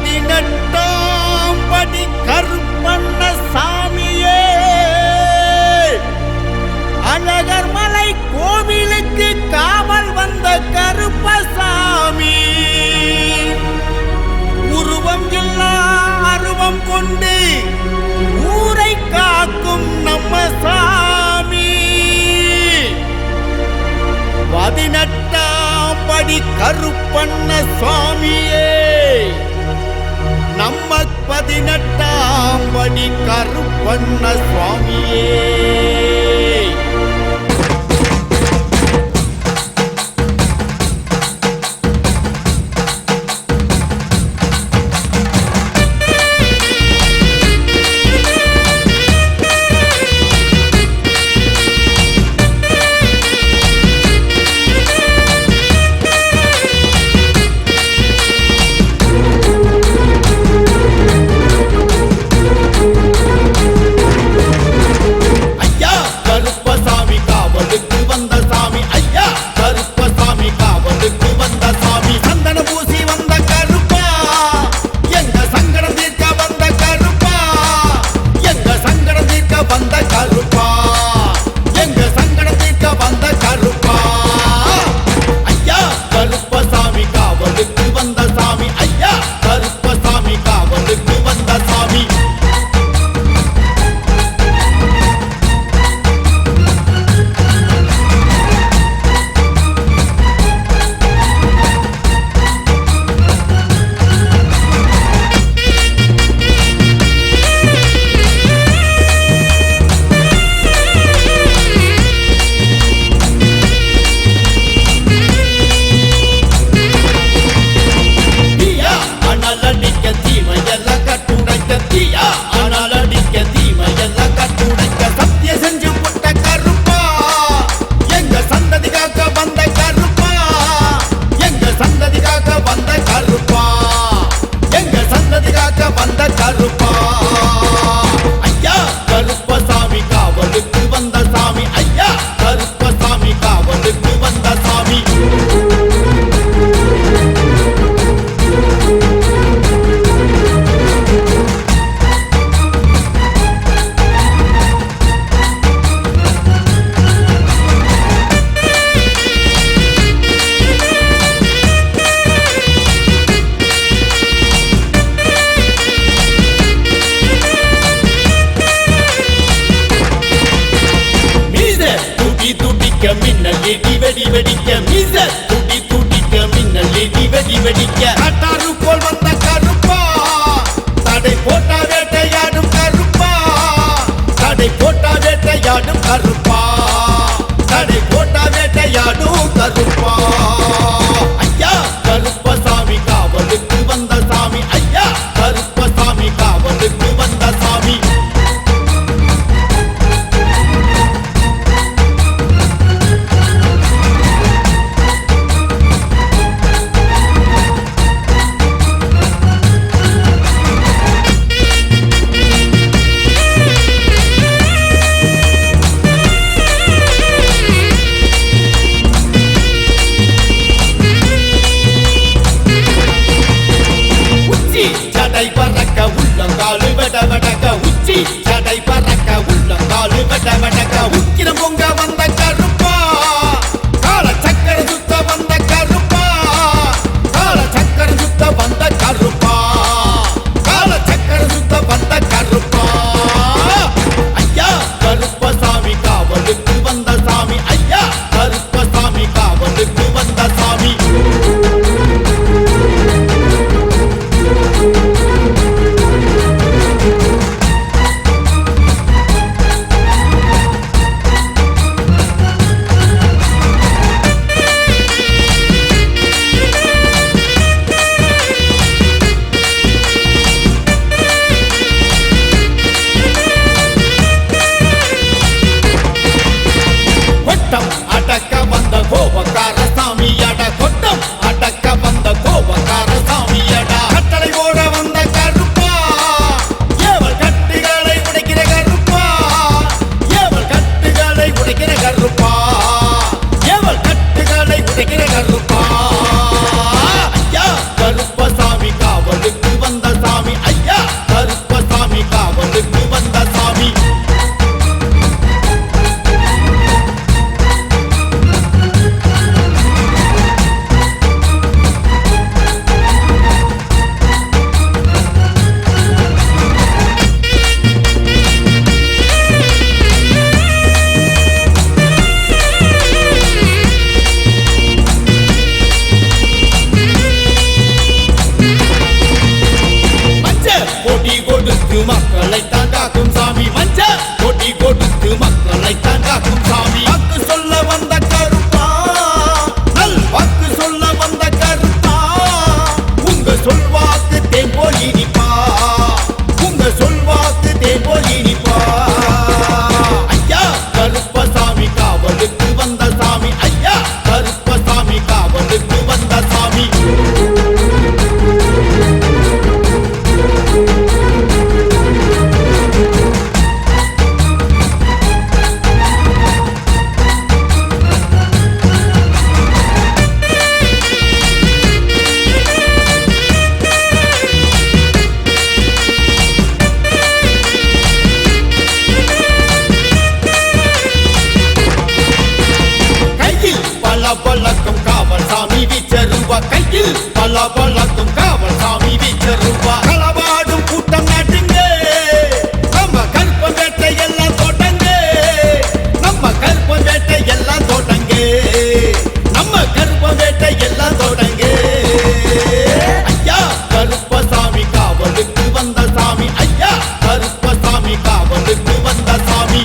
18ஆம் படி கருப்பண்ண சாமியே, அழகர் மலை கோவிலுக்கு காவல் வந்த கருப்பசாமி, உருவம் இல்லா அருவம் கொண்டு ஊரை காக்கும் நம்ம சாமி. 18ஆம் படி கருப்பண்ண சுவாமியே, நம்ம 18ஆம் படி கருப்பண்ண சுவாமியே. மின்னல் இடி வெடி வெடிக்க, மீச துடி துடிக்க, மின்னல் இடி வெடி வெடிக்க, காட்டாறு போல் வந்த கருப்பா, தடை போட்டா வேட்டையாடும் கருப்பா, தடை போட்டா வேட்டையாடும் கருப்பா, தடை போட்டா வேட்டையாடும் கருப்பா. ஐயா கருப்பசாமி காவலுக்கு வந்த சாமி, ஐயா கருப்பசாமி காவலுக்கு வந்த சாமி. பல பலக்கும் காவல் சாமி வீச்சருவா களவாடும் கூட்டம் நாட்டுங்க நம்ம கருப்ப வேட்டை எல்லாம் தோட்டங்க நம்ம கருப்ப வேட்டை எல்லாம் தோட்டங்க நம்ம கருப்ப வேட்டை எல்லாம் தோட்டங்க ஐயா கருப்பசாமி காவலுக்கு வந்த சாமி ஐயா கருப்பசாமி காவலுக்கு வந்த சாமி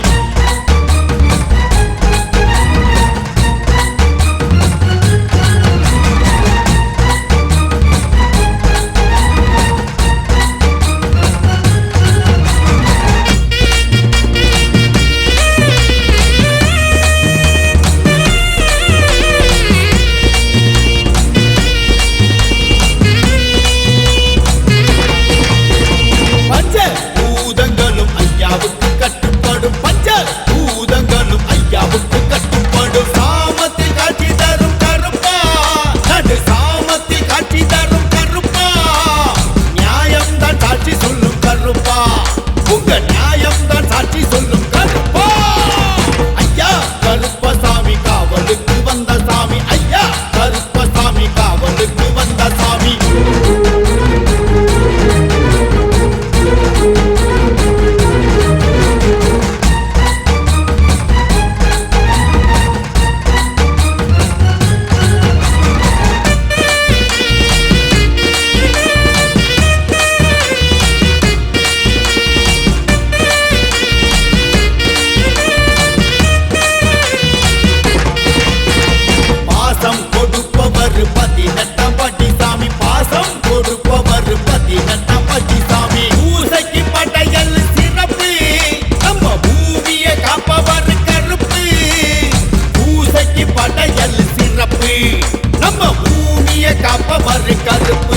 நம்ம பூமியை காப்பவர் கருப்பு